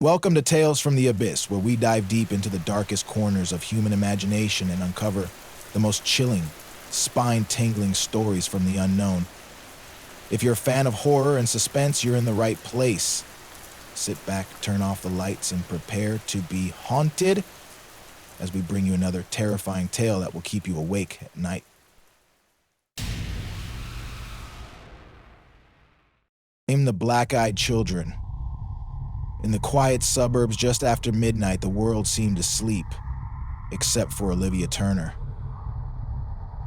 Welcome to Tales from the Abyss, where we dive deep into the darkest corners of human imagination and uncover the most chilling, spine-tingling stories from the unknown. If you're a fan of horror and suspense, you're in the right place. Sit back, turn off the lights, and prepare to be haunted as we bring you another terrifying tale that will keep you awake at night. Name the Black-Eyed Children. In the quiet suburbs just after midnight, the world seemed to sleep, except for Olivia Turner.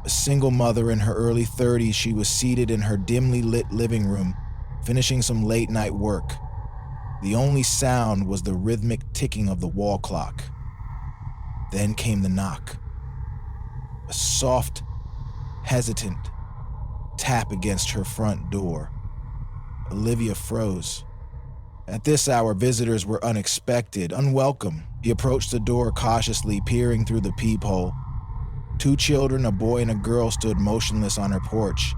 A single mother in her early 30s, she was seated in her dimly lit living room, finishing some late-night work. The only sound was the rhythmic ticking of the wall clock. Then came the knock. A soft, hesitant tap against her front door. Olivia froze. At this hour, visitors were unexpected, unwelcome. He approached the door cautiously, peering through the peephole. 2 children, a boy and a girl, stood motionless on her porch.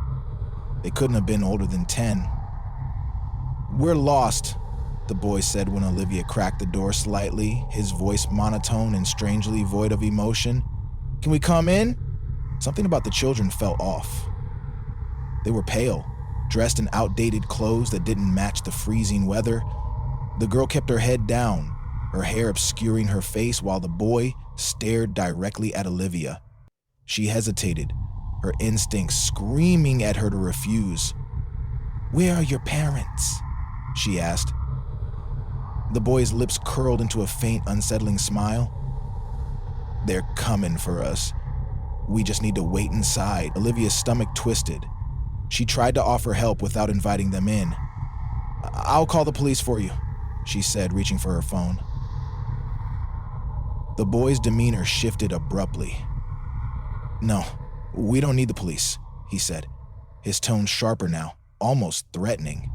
They couldn't have been older than 10. "We're lost," the boy said when Olivia cracked the door slightly, his voice monotone and strangely void of emotion. "Can we come in?" Something about the children felt off. They were pale, dressed in outdated clothes that didn't match the freezing weather. The girl kept her head down, her hair obscuring her face, while the boy stared directly at Olivia. She hesitated, her instincts screaming at her to refuse. "Where are your parents?" she asked. The boy's lips curled into a faint, unsettling smile. "They're coming for us. We just need to wait inside." Olivia's stomach twisted. She tried to offer help without inviting them in. "I'll call the police for you," she said, reaching for her phone. The boy's demeanor shifted abruptly. "No, we don't need the police," he said, his tone sharper now, almost threatening.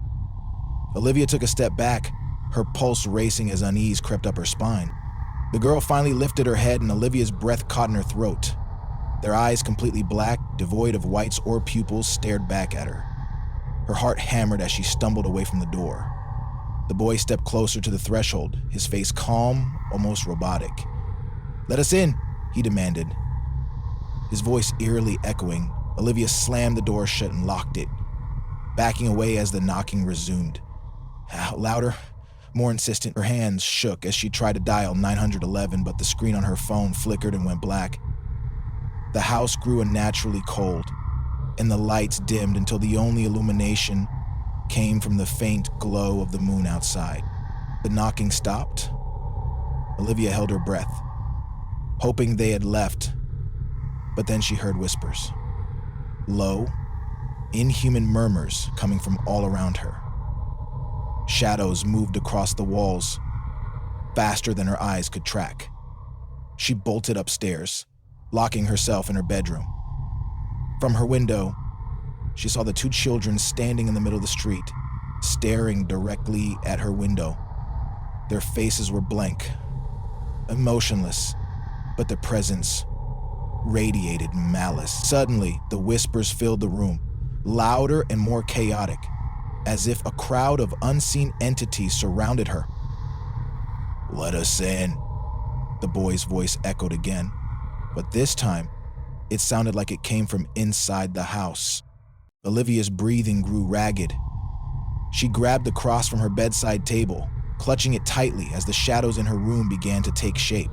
Olivia took a step back, her pulse racing as unease crept up her spine. The girl finally lifted her head and Olivia's breath caught in her throat. Their eyes, completely black, devoid of whites or pupils, stared back at her. Her heart hammered as she stumbled away from the door. The boy stepped closer to the threshold, his face calm, almost robotic. "Let us in," he demanded. His voice eerily echoing, Olivia slammed the door shut and locked it, backing away as the knocking resumed. Louder, more insistent, her hands shook as she tried to dial 911, but the screen on her phone flickered and went black. The house grew unnaturally cold, and the lights dimmed until the only illumination came from the faint glow of the moon outside. The knocking stopped. Olivia held her breath, hoping they had left, but then she heard whispers. Low, inhuman murmurs coming from all around her. Shadows moved across the walls, faster than her eyes could track. She bolted upstairs, locking herself in her bedroom. From her window, she saw the 2 children standing in the middle of the street, staring directly at her window. Their faces were blank, emotionless, but their presence radiated malice. Suddenly, the whispers filled the room, louder and more chaotic, as if a crowd of unseen entities surrounded her. "Let us in," the boy's voice echoed again. But this time, it sounded like it came from inside the house. Olivia's breathing grew ragged. She grabbed the cross from her bedside table, clutching it tightly as the shadows in her room began to take shape.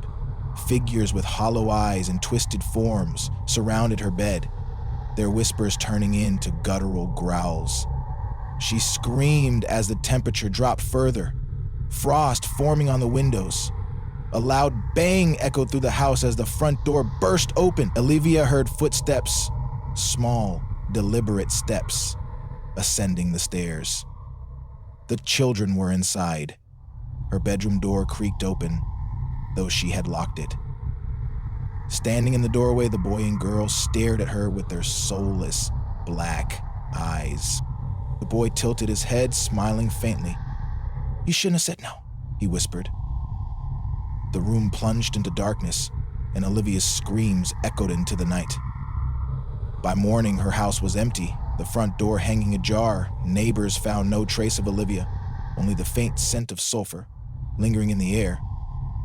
Figures with hollow eyes and twisted forms surrounded her bed, their whispers turning into guttural growls. She screamed as the temperature dropped further, frost forming on the windows. A loud bang echoed through the house as the front door burst open. Olivia heard footsteps, small, deliberate steps, ascending the stairs. The children were inside. Her bedroom door creaked open, though she had locked it. Standing in the doorway, the boy and girl stared at her with their soulless, black eyes. The boy tilted his head, smiling faintly. "You shouldn't have said no," he whispered. The room plunged into darkness, and Olivia's screams echoed into the night. By morning, her house was empty, the front door hanging ajar. Neighbors found no trace of Olivia, only the faint scent of sulfur. lingering in the air,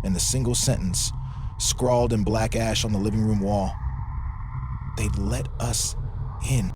and the single sentence, scrawled in black ash on the living room wall: they'd let us in.